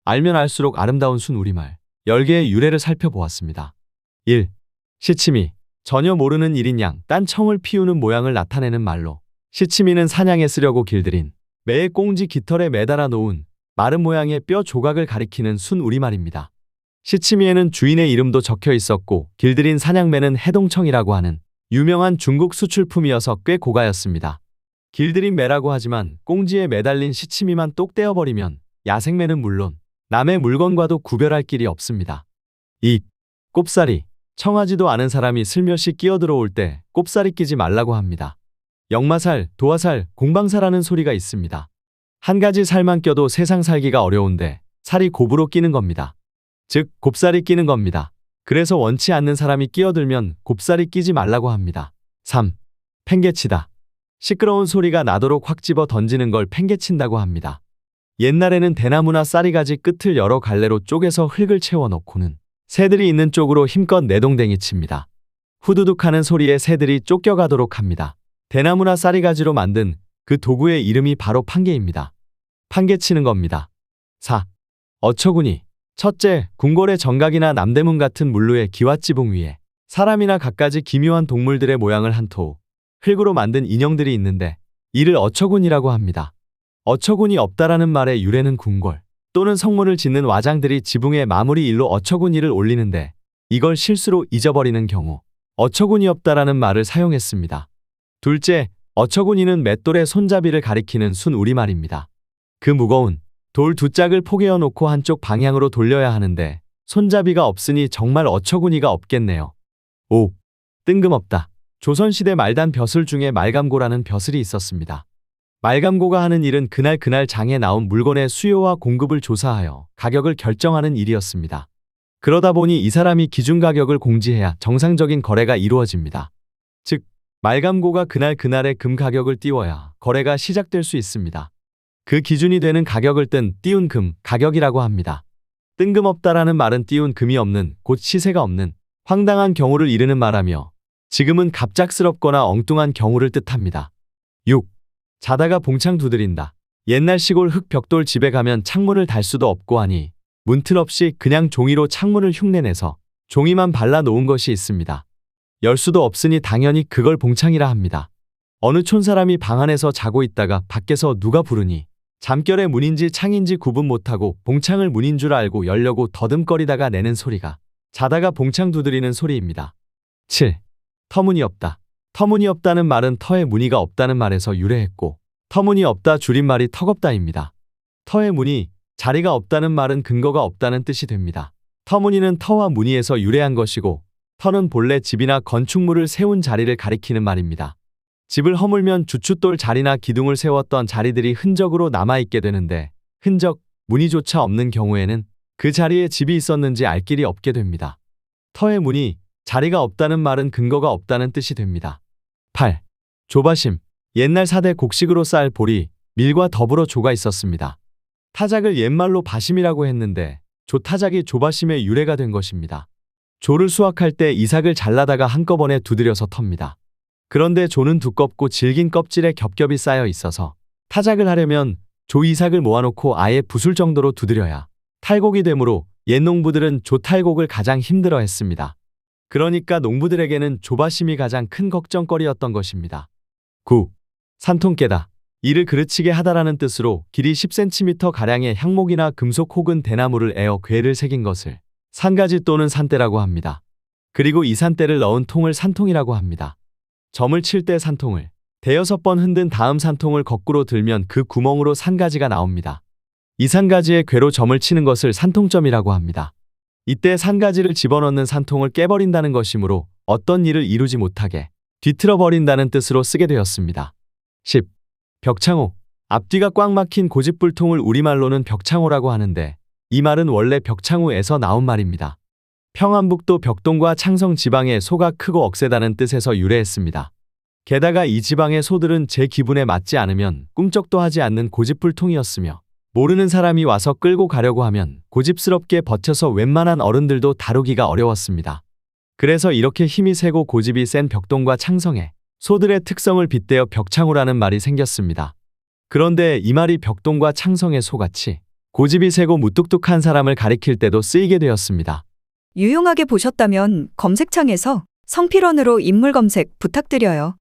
알면 알수록 아름다운 순 우리말 10개의 유래를 살펴보았습니다. 1. 시치미. 전혀 모르는 일인 양, 딴 청을 피우는 모양을 나타내는 말로 시치미는 사냥에 쓰려고 길들인 매의 꽁지 깃털에 매달아 놓은 마른 모양의 뼈 조각을 가리키는 순 우리말입니다. 시치미에는 주인의 이름도 적혀 있었고 길들인 사냥매는 해동청이라고 하는 유명한 중국 수출품이어서 꽤 고가였습니다. 길들인 매라고 하지만 꽁지에 매달린 시치미만 똑 떼어버리면 야생매는 물론 남의 물건과도 구별할 길이 없습니다. 2. 꼽사리. 청하지도 않은 사람이 슬며시 끼어들어올 때 꼽사리 끼지 말라고 합니다. 역마살, 도화살, 공방사라는 소리가 있습니다. 한 가지 살만 껴도 세상 살기가 어려운데 살이 곱으로 끼는 겁니다. 즉 곱살이 끼는 겁니다. 그래서 원치 않는 사람이 끼어들면 곱살이 끼지 말라고 합니다. 3. 팽개치다. 시끄러운 소리가 나도록 확 집어 던지는 걸 팽개친다고 합니다. 옛날에는 대나무나 쌀이가지 끝을 여러 갈래로 쪼개서 흙을 채워넣고는 새들이 있는 쪽으로 힘껏 내동댕이 칩니다. 후두둑 하는 소리에 새들이 쫓겨가도록 합니다. 대나무나 쌀이가지로 만든 그 도구의 이름이 바로 판개입니다. 판개치는 겁니다. 4. 어처구니. 첫째, 궁궐의 정각이나 남대문 같은 물루의 기와지붕 위에 사람이나 갖가지 기묘한 동물들의 모양을 한 토, 흙으로 만든 인형들이 있는데 이를 어처구니라고 합니다. 어처구니 없다라는 말의 유래는 궁궐 또는 성문을 짓는 와장들이 지붕에 마무리 일로 어처구니를 올리는데 이걸 실수로 잊어버리는 경우 어처구니 없다라는 말을 사용했습니다. 둘째, 어처구니는 맷돌의 손잡이를 가리키는 순 우리말입니다. 그 무거운 돌 두 짝을 포개어 놓고 한쪽 방향으로 돌려야 하는데 손잡이가 없으니 정말 어처구니가 없겠네요. 5. 뜬금없다. 조선시대 말단 벼슬 중에 말감고라는 벼슬이 있었습니다. 말감고가 하는 일은 그날 장에 나온 물건의 수요와 공급을 조사하여 가격을 결정하는 일이었습니다. 그러다 보니 이 사람이 기준 가격을 공지해야 정상적인 거래가 이루어집니다. 즉, 말감고가 그날의 금 가격을 띄워야 거래가 시작될 수 있습니다. 그 기준이 되는 가격을 띄운 금 가격이라고 합니다. 뜬금없다라는 말은 띄운 금이 없는, 곧 시세가 없는 황당한 경우를 이르는 말하며 지금은 갑작스럽거나 엉뚱한 경우를 뜻합니다. 6. 자다가 봉창 두드린다. 옛날 시골 흙 벽돌 집에 가면 창문을 달 수도 없고 하니 문틀 없이 그냥 종이로 창문을 흉내내서 종이만 발라 놓은 것이 있습니다. 열 수도 없으니 당연히 그걸 봉창이라 합니다. 어느 촌사람이 방 안에서 자고 있다가 밖에서 누가 부르니 잠결에 문인지 창인지 구분 못하고 봉창을 문인 줄 알고 열려고 더듬거리다가 내는 소리가 자다가 봉창 두드리는 소리입니다. 7. 터무니없다. 터무니없다는 말은 터에 무늬가 없다는 말에서 유래했고 터무니없다 줄임말이 턱없다입니다. 터의 무늬, 자리가 없다는 말은 근거가 없다는 뜻이 됩니다. 터무니는 터와 무늬에서 유래한 것이고 터는 본래 집이나 건축물을 세운 자리를 가리키는 말입니다. 집을 허물면 주춧돌 자리나 기둥을 세웠던 자리들이 흔적으로 남아있게 되는데 흔적, 무늬조차 없는 경우에는 그 자리에 집이 있었는지 알 길이 없게 됩니다. 터의 무늬, 자리가 없다는 말은 근거가 없다는 뜻이 됩니다. 8. 조바심. 옛날 사대 곡식으로 쌀 보리, 밀과 더불어 조가 있었습니다. 타작을 옛말로 바심이라고 했는데 조타작이 조바심의 유래가 된 것입니다. 조를 수확할 때 이삭을 잘라다가 한꺼번에 두드려서 텁니다. 그런데 조는 두껍고 질긴 껍질에 겹겹이 쌓여 있어서 타작을 하려면 조 이삭을 모아놓고 아예 부술 정도로 두드려야 탈곡이 되므로 옛 농부들은 조탈곡을 가장 힘들어했습니다. 그러니까 농부들에게는 조바심이 가장 큰 걱정거리였던 것입니다. 9. 산통 깨다. 이를 그르치게 하다라는 뜻으로 길이 10cm가량의 향목이나 금속 혹은 대나무를 에어 궤를 새긴 것을 산가지 또는 산대라고 합니다. 그리고 이 산대를 넣은 통을 산통이라고 합니다. 점을 칠 때 산통을 대여섯 번 흔든 다음 산통을 거꾸로 들면 그 구멍으로 산가지가 나옵니다. 이 산가지에 궤로 점을 치는 것을 산통점이라고 합니다. 이때 산가지를 집어넣는 산통을 깨버린다는 것이므로 어떤 일을 이루지 못하게 뒤틀어버린다는 뜻으로 쓰게 되었습니다. 10. 벽창호. 앞뒤가 꽉 막힌 고집불통을 우리말로는 벽창호라고 하는데 이 말은 원래 벽창호에서 나온 말입니다. 평안북도 벽동과 창성 지방의 소가 크고 억세다는 뜻에서 유래했습니다. 게다가 이 지방의 소들은 제 기분에 맞지 않으면 꿈쩍도 하지 않는 고집불통이었으며 모르는 사람이 와서 끌고 가려고 하면 고집스럽게 버텨서 웬만한 어른들도 다루기가 어려웠습니다. 그래서 이렇게 힘이 세고 고집이 센 벽동과 창성에 소들의 특성을 빗대어 벽창호라는 말이 생겼습니다. 그런데 이 말이 벽동과 창성의 소같이 고집이 세고 무뚝뚝한 사람을 가리킬 때도 쓰이게 되었습니다. 유용하게 보셨다면 검색창에서 성필원으로 인물 검색 부탁드려요.